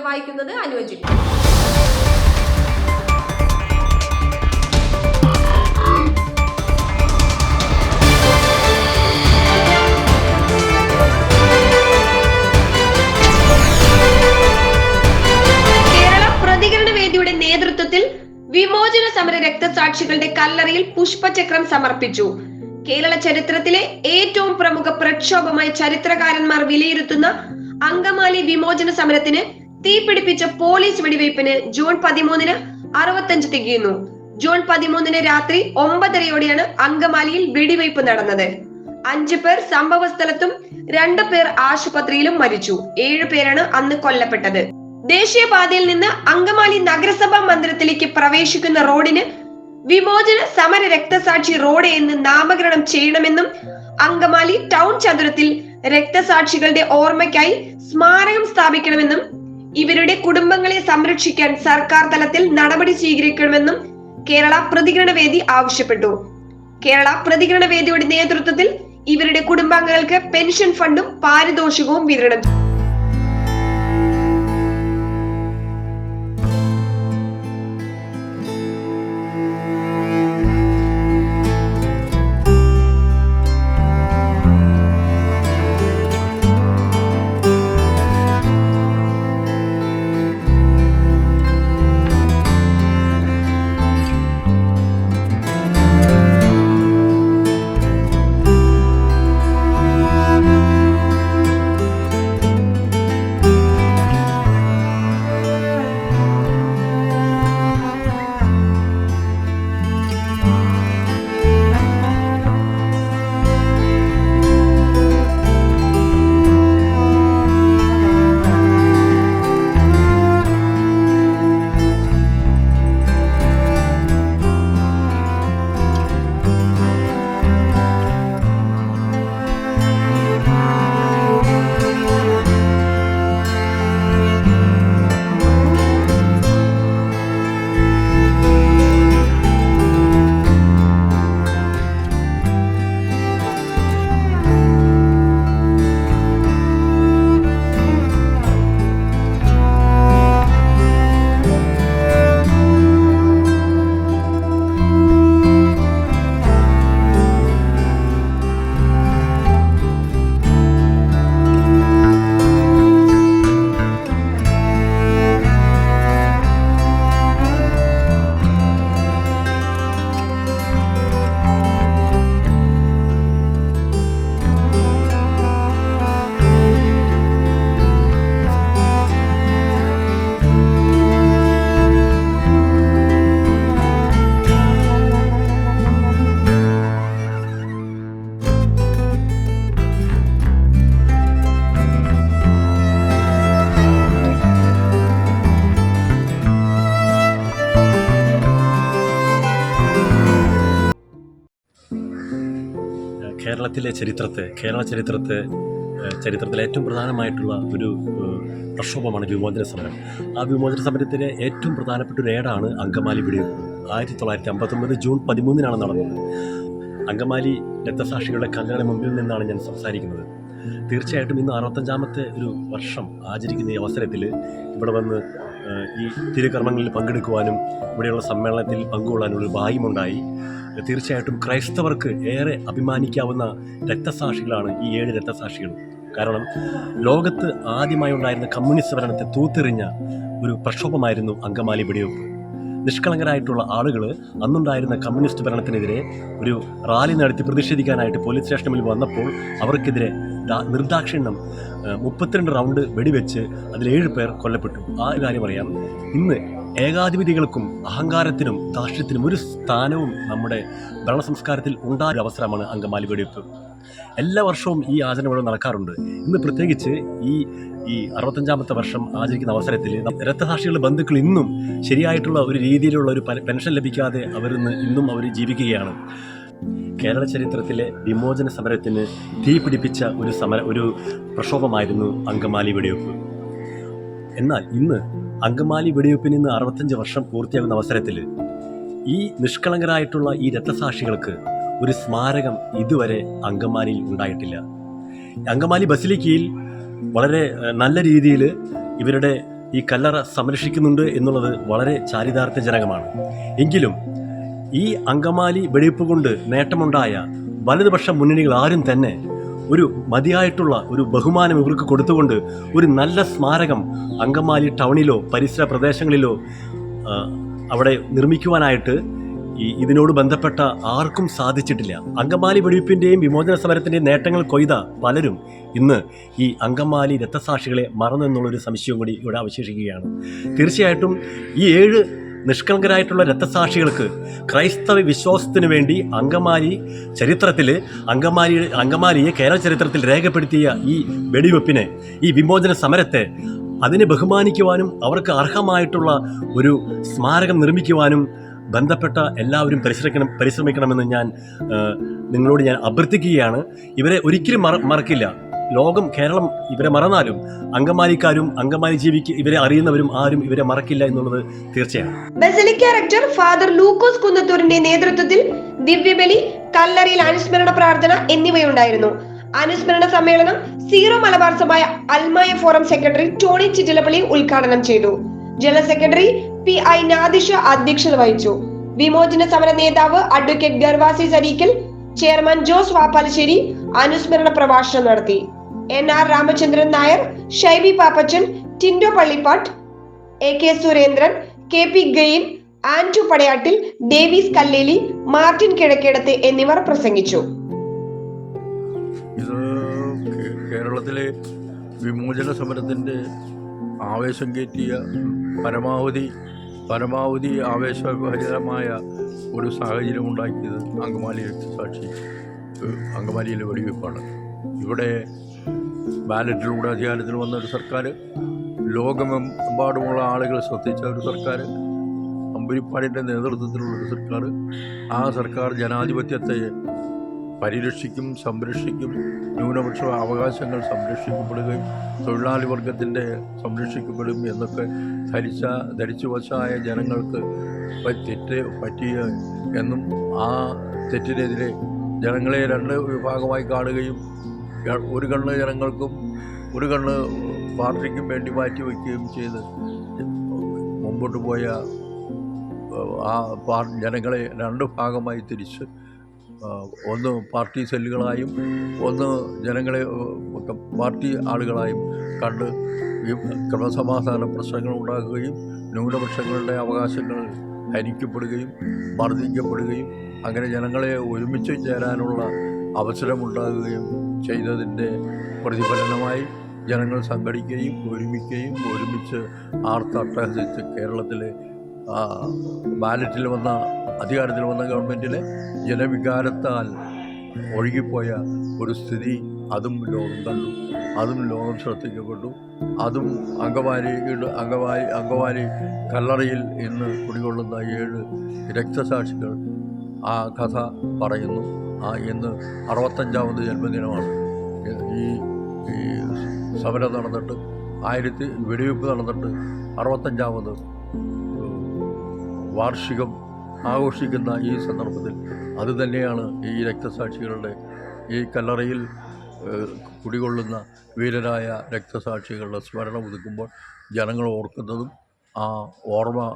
വായിക്കുന്നത് അനുവജി. കേരള പ്രതികരണ വേദിയുടെ നേതൃത്വത്തിൽ വിമോചന സമര രക്തസാക്ഷികളുടെ കല്ലറയിൽ പുഷ്പചക്രം സമർപ്പിച്ചു. കേരള ചരിത്രത്തിലെ ഏറ്റവും പ്രമുഖ പ്രക്ഷോഭമായി ചരിത്രകാരന്മാർ വിലയിരുത്തുന്ന അങ്കമാലി വിമോചന സമരത്തിന് തീപിടിപ്പിച്ച പോലീസ് വെടിവയ്പ്പിന് ജൂൺ 13 65 തികയുന്നു. ജൂൺ 13 രാത്രി 9:30 അങ്കമാലിയിൽ വെടിവയ്പ് നടന്നത്. 5 പേർ സംഭവ സ്ഥലത്തും 2 പേർ ആശുപത്രിയിലും മരിച്ചു. 7 പേരാണ് അന്ന് കൊല്ലപ്പെട്ടത്. ദേശീയപാതയിൽ നിന്ന് അങ്കമാലി നഗരസഭാ മന്ദിരത്തിലേക്ക് പ്രവേശിക്കുന്ന റോഡിന് വിമോചന സമര രക്തസാക്ഷി റോഡ് എന്ന് നാമകരണം ചെയ്യണമെന്നും അങ്കമാലി ടൗൺ ചതുരത്തിൽ രക്തസാക്ഷികളുടെ ഓർമ്മയ്ക്കായി സ്മാരകം സ്ഥാപിക്കണമെന്നും ഇവരുടെ കുടുംബങ്ങളെ സംരക്ഷിക്കാൻ സർക്കാർ തലത്തിൽ നടപടി സ്വീകരിക്കണമെന്നും കേരള പ്രതികരണ വേദി ആവശ്യപ്പെട്ടു. കേരള പ്രതികരണ വേദിയുടെ നേതൃത്വത്തിൽ ഇവരുടെ കുടുംബാംഗങ്ങൾക്ക് പെൻഷൻ ഫണ്ടും പാരിതോഷികവും വിതരണം ചെയ്തു. കേരള ചരിത്രത്തിലെ ഏറ്റവും പ്രധാനമായിട്ടുള്ള ഒരു പ്രക്ഷോഭമാണ് വിമോചന സമരം. ആ വിമോചന സമരത്തിലെ ഏറ്റവും പ്രധാനപ്പെട്ട ഒരു ഏടാണ് അങ്കമാലി വെടിവെപ്പ്. 1959 ജൂൺ 13 നടന്നത്. അങ്കമാലി രക്തസാക്ഷികളുടെ കല്ലറയുടെ മുമ്പിൽ നിന്നാണ് ഞാൻ സംസാരിക്കുന്നത്. തീർച്ചയായിട്ടും ഇന്ന് 65ാമത്തെ ഒരു വർഷം ആചരിക്കുന്ന ഈ അവസരത്തിൽ ഇവിടെ വന്ന് ഈ തിരുകർമ്മങ്ങളിൽ പങ്കെടുക്കുവാനും ഇവിടെയുള്ള സമ്മേളനത്തിൽ പങ്കുകൊള്ളാനുള്ള ഒരു ഭാഗ്യമുണ്ടായി. തീർച്ചയായിട്ടും ക്രൈസ്തവർക്ക് ഏറെ അഭിമാനിക്കാവുന്ന രക്തസാക്ഷികളാണ് ഈ 7 രക്തസാക്ഷികൾ. കാരണം ലോകത്ത് ആദ്യമായി ഉണ്ടായിരുന്ന കമ്മ്യൂണിസ്റ്റ് ഭരണത്തെ തൂത്തെറിഞ്ഞ ഒരു പ്രക്ഷോഭമായിരുന്നു അങ്കമാലി വെടിവെപ്പ്. നിഷ്കളങ്കരായിട്ടുള്ള ആളുകൾ അന്നുണ്ടായിരുന്ന കമ്മ്യൂണിസ്റ്റ് ഭരണത്തിനെതിരെ ഒരു റാലി നടത്തി പ്രതിഷേധിക്കാനായിട്ട് പോലീസ് സ്റ്റേഷന് മുന്നിൽ വന്നപ്പോൾ അവർക്കെതിരെ നിർദാക്ഷിണ്യം 32 റൗണ്ട് വെടിവെച്ച് അതിൽ 7 പേർ കൊല്ലപ്പെട്ടു. ആ കാര്യം അറിയാം. ഇന്ന് ഏകാധിപതികൾക്കും അഹങ്കാരത്തിനും ധാർഷ്ട്യത്തിനും ഒരു സ്ഥാനവും നമ്മുടെ ഭരണ സംസ്കാരത്തിൽ ഉണ്ടായ അവസരമാണ് അങ്കമാലി വെടിവെപ്പ്. എല്ലാ വർഷവും ഈ ആചരണം ഇവിടെ നടക്കാറുണ്ട്. ഇന്ന് പ്രത്യേകിച്ച് ഈ 65ാമത്തെ വർഷം ആചരിക്കുന്ന അവസരത്തിൽ രക്തസാക്ഷികളുടെ ബന്ധുക്കൾ ഇന്നും ശരിയായിട്ടുള്ള ഒരു രീതിയിലുള്ള ഒരു പെൻഷൻ ലഭിക്കാതെ ഇന്നും അവർ ജീവിക്കുകയാണ്. കേരള ചരിത്രത്തിലെ വിമോചന സമരത്തിന് തീ പിടിപ്പിച്ച ഒരു പ്രക്ഷോഭമായിരുന്നു അങ്കമാലി വെടിവെപ്പ്. എന്നാൽ ഇന്ന് അങ്കമാലി വെടിവെപ്പിന് ഇന്ന് 65 വർഷം പൂർത്തിയാകുന്ന അവസരത്തിൽ ഈ നിഷ്കളങ്കരായിട്ടുള്ള ഈ രക്തസാക്ഷികൾക്ക് ഒരു സ്മാരകം ഇതുവരെ അങ്കമാലിയിൽ ഉണ്ടായിട്ടില്ല. അങ്കമാലി ബസിലിക്കയിൽ വളരെ നല്ല രീതിയിൽ ഇവരുടെ ഈ കല്ലറ സംരക്ഷിക്കുന്നുണ്ട് എന്നുള്ളത് വളരെ ചാരിതാർത്ഥ്യജനകമാണ്. എങ്കിലും ഈ അങ്കമാലി വെടിവെപ്പ് കൊണ്ട് നേട്ടമുണ്ടായ വലതുപക്ഷ മുന്നണികൾ ആരും തന്നെ ഒരു മതിയായിട്ടുള്ള ഒരു ബഹുമാനം ഇവർക്ക് കൊടുത്തുകൊണ്ട് ഒരു നല്ല സ്മാരകം അങ്കമാലി ടൗണിലോ പരിസര പ്രദേശങ്ങളിലോ അവിടെ നിർമ്മിക്കുവാനായിട്ട് ഇതിനോട് ബന്ധപ്പെട്ട ആർക്കും സാധിച്ചിട്ടില്ല. അങ്കമാലി വെടിവെപ്പിൻ്റെയും വിമോചന സമരത്തിൻ്റെയും നേട്ടങ്ങൾ കൊയ്ത പലരും ഇന്ന് ഈ അങ്കമാലി രക്തസാക്ഷികളെ മറന്നു എന്നുള്ളൊരു സംശയവും കൂടി ഇവിടെ അവശേഷിക്കുകയാണ്. തീർച്ചയായിട്ടും ഈ 7 നിഷ്കളങ്കരായിട്ടുള്ള രക്തസാക്ഷികൾക്ക് ക്രൈസ്തവ വിശ്വാസത്തിന് വേണ്ടി അങ്കമാലി ചരിത്രത്തിൽ അങ്കമാലിയെ കേരള ചരിത്രത്തിൽ രേഖപ്പെടുത്തിയ ഈ വെടിവെപ്പിനെ, ഈ വിമോചന സമരത്തെ അതിനെ ബഹുമാനിക്കുവാനും അവർക്ക് അർഹമായിട്ടുള്ള ഒരു സ്മാരകം നിർമ്മിക്കുവാനും ബന്ധപ്പെട്ട എല്ലാവരും പരിശ്രമിക്കണമെന്ന് നിങ്ങളോട് ഞാൻ അഭ്യർത്ഥിക്കുകയാണ്. ഇവരെ ഒരിക്കലും മറക്കില്ല. ലോകം, കേരളം ഇവരെ മറന്നാലും അങ്കമാലിക്കാരും അങ്കമാലി ഇവരെ അറിയുന്നവരും ആരും ഇവരെ മറക്കില്ല എന്നുള്ളത് തീർച്ചയാണ്. ബസിലിക്ക റെക്ടർ ഫാദർ ലൂക്കോസ് കുന്നത്തൂരിന്റെ നേതൃത്വത്തിൽ ദിവ്യബലി, കല്ലറയിൽ അനുസ്മരണ പ്രാർത്ഥന എന്നിവയുണ്ടായിരുന്നു. അനുസ്മരണ സമ്മേളനം സീറോ മലബാർ സഭ അൽമായ ഫോറം സെക്രട്ടറി ടോണി ചിറ്റിലപ്പള്ളി ഉദ്ഘാടനം ചെയ്തു. ജനറൽ സെക്രട്ടറി PI നാദിഷ അധ്യക്ഷത വഹിച്ചു. വിമോചന സമര നേതാവ് അഡ്വക്കേറ്റ് ഗർവാസി സരീക്കൽ, ചെയർമാൻ ജോസ് വാപ്പാലശ്ശേരി അനുസ്മരണ പ്രഭാഷണം നടത്തി. NR Ramachandran Nair, Shiby Pappachan, Tindo Pallippattu, AK Surendran, KP Gain, Andu Padayattil, Davis Kalleli, Martin Kizhakkedathu എന്നിവർ പ്രസംഗിച്ചു. ഇത് കേരളത്തിലെ വിമോചന സമരത്തിൻ്റെ ആവേശം കയറ്റിയ പരമാവധി ആവേശഭരിതമായ ഒരു സാഹചര്യം ഉണ്ടാക്കിയത് അങ്കമാലിയിലെ വെടിവെപ്പാണ്. ഇവിടെ ബാലറ്റിലൂടെ അധികാരത്തിൽ വന്ന ഒരു സർക്കാർ, ലോകമെമ്പാടുമുള്ള ആളുകൾ ശ്രദ്ധിച്ച ഒരു സർക്കാർ, അമ്പരിപ്പാടിൻ്റെ നേതൃത്വത്തിലുള്ളൊരു സർക്കാർ. ആ സർക്കാർ ജനാധിപത്യത്തെ പരിരക്ഷിക്കും, സംരക്ഷിക്കും, ന്യൂനപക്ഷ അവകാശങ്ങൾ സംരക്ഷിക്കപ്പെടുകയും തൊഴിലാളി വർഗത്തിൻ്റെ സംരക്ഷിക്കപ്പെടും എന്നൊക്കെ ധരിച്ചു വശമായ ജനങ്ങൾക്ക് തെറ്റ് പറ്റിയ എന്നും ആ തെറ്റിനെതിരെ ജനങ്ങളെ 2 വിഭാഗമായി കാണുകയും ഒരു കണ്ണ് ജനങ്ങൾക്കും ഒരു കണ്ണ് പാർട്ടിക്കും വേണ്ടി മാറ്റിവെക്കുകയും ചെയ്ത് മുമ്പോട്ട് പോയ ആ ജനങ്ങളെ 2 ഭാഗമായി തിരിച്ച്, ഒന്ന് പാർട്ടി സെല്ലുകളായും ഒന്ന് ജനങ്ങളെ പാർട്ടി ആളുകളായും കണ്ട് ക്രമസമാധാന പ്രശ്നങ്ങൾ ഉണ്ടാകുകയും ന്യൂനപക്ഷങ്ങളുടെ അവകാശങ്ങൾ ഹനിക്കപ്പെടുകയും മർദ്ദിക്കപ്പെടുകയും അങ്ങനെ ജനങ്ങളെ ഒരുമിച്ച് ചേരാനുള്ള അവസരമുണ്ടാകുകയും ചെയ്തതിൻ്റെ പ്രതിഫലനമായി ജനങ്ങൾ സംഘടിക്കുകയും ഒരുമിച്ച് ആർത്തട്ടഹസിച്ച് കേരളത്തിലെ അധികാരത്തിൽ വന്ന ഗവൺമെൻറ്റിലെ ജനവികാരത്താൽ ഒഴുകിപ്പോയ ഒരു സ്ഥിതി അതും ലോകം കണ്ടു, അതും ലോകം ശ്രദ്ധിക്കപ്പെട്ടു. അതും അങ്കമാലി കല്ലറയിൽ ഇന്ന് കുടികൊള്ളുന്ന 7 രക്തസാക്ഷികൾ ആ കഥ പറയുന്നു. ഇന്ന് 65ാമത് ജന്മദിനമാണ്. ഈ സമരം നടന്നിട്ട് വെടിവെപ്പ് നടന്നിട്ട് 65ാമത് വാർഷികം ആഘോഷിക്കുന്ന ഈ സന്ദർഭത്തിൽ അതുതന്നെയാണ് ഈ രക്തസാക്ഷികളുടെ, ഈ കല്ലറയിൽ കുടികൊള്ളുന്ന വീരരായ രക്തസാക്ഷികളുടെ സ്മരണ പുതുക്കുമ്പോൾ ജനങ്ങൾ ഓർക്കുന്നതും ആ ഓർമ്മ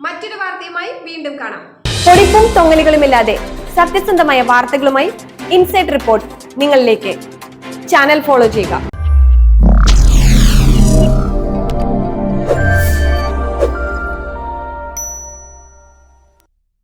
മറ്റൊരു വാർത്തയുമായി വീണ്ടും കാണാം. പൊടിപ്പും തൊങ്ങലുകളുമില്ലാതെ സത്യസന്ധമായ വാർത്തകളുമായി ഇൻസൈഡ് റിപ്പോർട്ട് നിങ്ങളിലേക്ക്. ചാനൽ ഫോളോ ചെയ്യുക.